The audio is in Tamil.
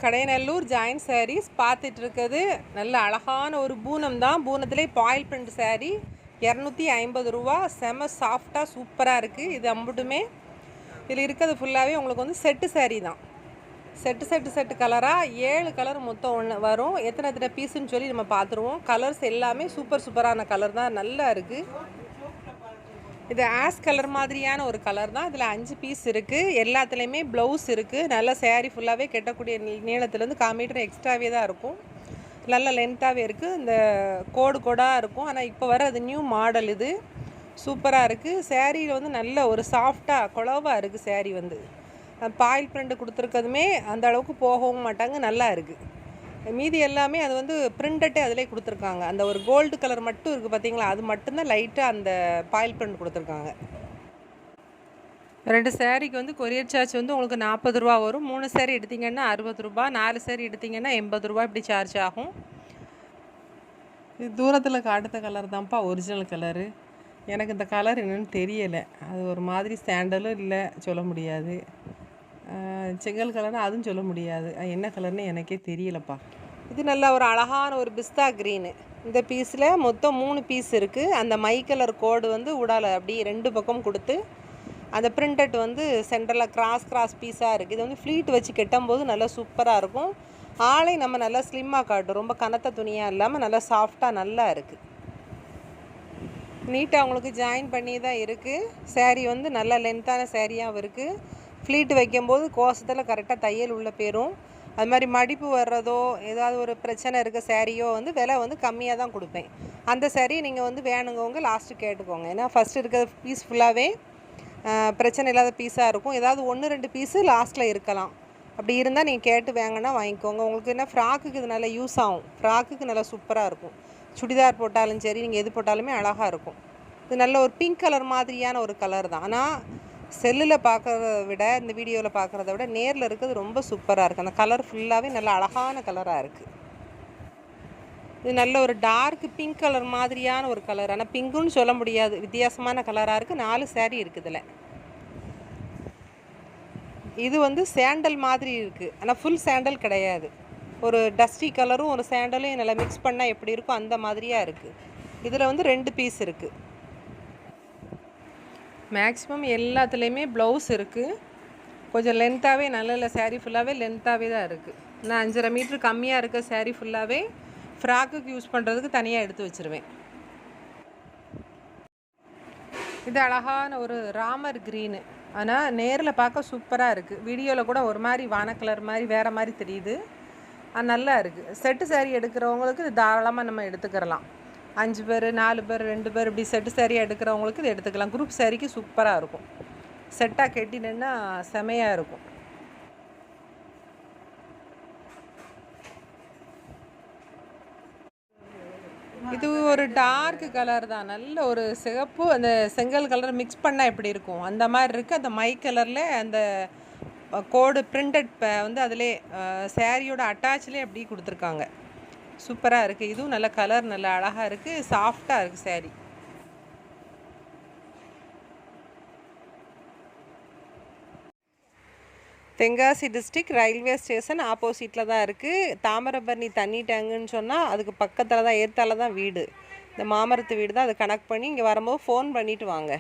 கடையநல்லூர் ஜாயின் சாரீஸ் பார்த்துட்டு இருக்குது. நல்ல அழகான ஒரு பூனம் தான். பூனத்திலே பாயில் பிரிண்ட் சாரீ 250 ரூபா. செம சாஃப்டாக சூப்பராக இருக்குது. இது அம்புட்டுமே இதில் இருக்கிறது ஃபுல்லாகவே உங்களுக்கு வந்து செட்டு சாரீ தான். செட்டு கலராக 7 கலர் மொத்தம் ஒன்று வரும். எத்தனை பீஸுன்னு சொல்லி நம்ம பார்த்துருவோம். கலர்ஸ் எல்லாமே சூப்பரான கலர் தான். நல்லா இருக்குது. இது ஆஸ் கலர் மாதிரியான ஒரு கலர் தான். இதில் 5 பீஸ் இருக்குது. எல்லாத்துலேயுமே ப்ளவுஸ் இருக்குது. நல்ல சேரீ ஃபுல்லாகவே கெட்டக்கூடிய நீளத்துலேருந்து 1/4 மீட்டர் எக்ஸ்ட்ராவே தான் இருக்கும். நல்ல லென்த்தாகவே இருக்குது. இந்த கோடாக இருக்கும். ஆனால் இப்போ வர அது நியூ மாடல். இது சூப்பராக இருக்குது. சேரீயில் வந்து நல்ல ஒரு சாஃப்டாக குழவாக இருக்குது. சேரீ வந்து பாயில் பிரிண்ட் கொடுத்துருக்கதுமே அந்த அளவுக்கு போகவும் மாட்டாங்க. நல்லா இருக்குது. மீதி எல்லாமே அது வந்து பிரிண்டட்டே அதிலே கொடுத்துருக்காங்க. அந்த ஒரு கோல்டு கலர் மட்டும் இருக்குது பார்த்தீங்களா, அது மட்டும்தான் லைட்டாக அந்த பாயில் பிரிண்ட் கொடுத்துருக்காங்க. 2 சேரீக்கு வந்து கொரியர் சார்ஜ் வந்து உங்களுக்கு 40 ரூபா வரும். 3 சேரீ எடுத்திங்கன்னா 60 ரூபா, 4 சேரீ எடுத்திங்கன்னா 80 ரூபா இப்படி சார்ஜ் ஆகும். இது தூரத்தில் காட்டுத்த கலர் தான்ப்பா ஒரிஜினல் கலரு. எனக்கு இந்த கலர் என்னென்னு தெரியலை. அது ஒரு மாதிரி சாண்டலும் இல்லை சொல்ல முடியாது, செங்கல் கலர்னு அதுவும் சொல்ல முடியாது. என்ன கலர்னு எனக்கே தெரியலப்பா. இது நல்ல ஒரு அழகான ஒரு பிஸ்தா க்ரீனு. இந்த பீஸில் மொத்தம் 3 பீஸ் இருக்குது. அந்த மை கலர் கோடு வந்து உடால அப்படி 2 பக்கம் கொடுத்து அந்த பிரிண்டட் வந்து சென்டரில் கிராஸ் பீஸாக இருக்குது. இது வந்து ஃப்ளீட் வச்சு கெட்டும்போது நல்லா சூப்பராக இருக்கும். ஆளை நம்ம நல்லா ஸ்லிம்மாக காட்டும். ரொம்ப கனத்த துணியாக இல்லாமல் நல்லா சாஃப்டாக நல்லா இருக்குது. நீட்டாக அவங்களுக்கு ஜாயின் பண்ணி தான் இருக்குது. சேரீ வந்து நல்லா லென்த்தான சேரீயாகவும் இருக்குது. ஃப்ளீட் வைக்கும்போது கோசத்தில் கரெக்டாக தையல் உள்ள போயிடும். அது மாதிரி மடிப்பு வர்றதோ ஏதாவது ஒரு பிரச்சனை இருக்க சேரீயோ வந்து விலை வந்து கம்மியாக தான் கொடுப்பேன். அந்த சேரீ நீங்கள் வந்து வேணுங்கவங்க லாஸ்ட்டு கேட்டுக்கோங்க. ஏன்னா ஃபஸ்ட்டு இருக்கிற பீஸ் ஃபுல்லாகவே பிரச்சனை இல்லாத பீஸாக இருக்கும். ஏதாவது 1-2 பீஸு லாஸ்ட்டில் இருக்கலாம். அப்படி இருந்தால் நீங்கள் கேட்டு வாங்கினா வாங்கிக்கோங்க. உங்களுக்கு என்ன ஃப்ராக்குக்கு இது நல்லா யூஸ் ஆகும். ஃப்ராக்குக்கு நல்லா சூப்பராக இருக்கும். சுடிதார் போட்டாலும் சரி, நீங்கள் எது போட்டாலுமே அழகாக இருக்கும். இது நல்ல ஒரு பிங்க் கலர் மாதிரியான ஒரு கலர் தான். ஆனால் செல்லில் பார்க்குறத விட இந்த வீடியோவில் பார்க்குறத விட நேரில் இருக்கிறது ரொம்ப சூப்பராக இருக்குது. அந்த கலர் ஃபுல்லாகவே நல்ல அழகான கலராக இருக்குது. இது நல்ல ஒரு டார்க் பிங்க் கலர் மாதிரியான ஒரு கலர். ஆனால் பிங்க்குன்னு சொல்ல முடியாது, வித்தியாசமான கலராக இருக்குது. 4 சேரீ இருக்குது இதில். இது வந்து சேண்டல் மாதிரி இருக்குது. ஆனால் ஃபுல் சேண்டல் கிடையாது. ஒரு டஸ்டி கலரும் ஒரு சேண்டலையும் நல்லா மிக்ஸ் பண்ணால் எப்படி இருக்கும் அந்த மாதிரியாக இருக்குது. இதில் வந்து 2 பீஸ் இருக்குது. மேக்ஸிமம் எல்லாத்துலேயுமே ப்ளவுஸ் இருக்குது. கொஞ்சம் லென்த்தாகவே நல்ல சேரீ ஃபுல்லாகவே லென்த்தாகவே தான் இருக்குது. நான் 5.5 மீட்ரு கம்மியாக இருக்க சேரீ ஃபுல்லாகவே ஃப்ராக்குக்கு யூஸ் பண்ணுறதுக்கு தனியாக எடுத்து வச்சுருவேன். இது அழகான ஒரு ராமர் க்ரீனு. ஆனால் நேரில் பார்க்க சூப்பராக இருக்குது. வீடியோவில் கூட ஒரு மாதிரி வான கலர் மாதிரி வேறு மாதிரி தெரியுது. நல்லா இருக்குது. செட்டு சேரீ எடுக்கிறவங்களுக்கு இது தாராளமாக நம்ம எடுத்துக்கிறலாம். 5 பேர் 4 பேர் 2 பேர் இப்படி செட்டு சேரீயாக எடுக்கிறவங்களுக்கு இது எடுத்துக்கலாம். குரூப் சேரீக்கு சூப்பராக இருக்கும். செட்டாக கெட்டினா செமையாக இருக்கும். இது ஒரு டார்க் கலர் தான். நல்ல ஒரு சிகப்பு அந்த செங்கல் கலர் மிக்ஸ் பண்ணால் எப்படி இருக்கும் அந்த மாதிரி இருக்குது. அந்த மை கலரில் அந்த கோடு பிரிண்டட் வந்து அதிலே சேரீயோட அட்டாச்லேயே அப்படி கொடுத்துருக்காங்க. சூப்பராக இருக்குது. இதுவும் நல்ல கலர் நல்ல அழகாக இருக்குது. சாஃப்டாக இருக்குது sari. Tenkasi district railway station ஆப்போசிட்டில் தான் இருக்குது. தாமிரபரணி தண்ணி டேங்குன்னு சொன்னால் அதுக்கு பக்கத்தில் தான் ஏற்றால தான் வீடு. இந்த மாமரத்து வீடு தான். அதை கனெக்ட் பண்ணி இங்கே வரும்போது ஃபோன் பண்ணிவிட்டு வாங்க.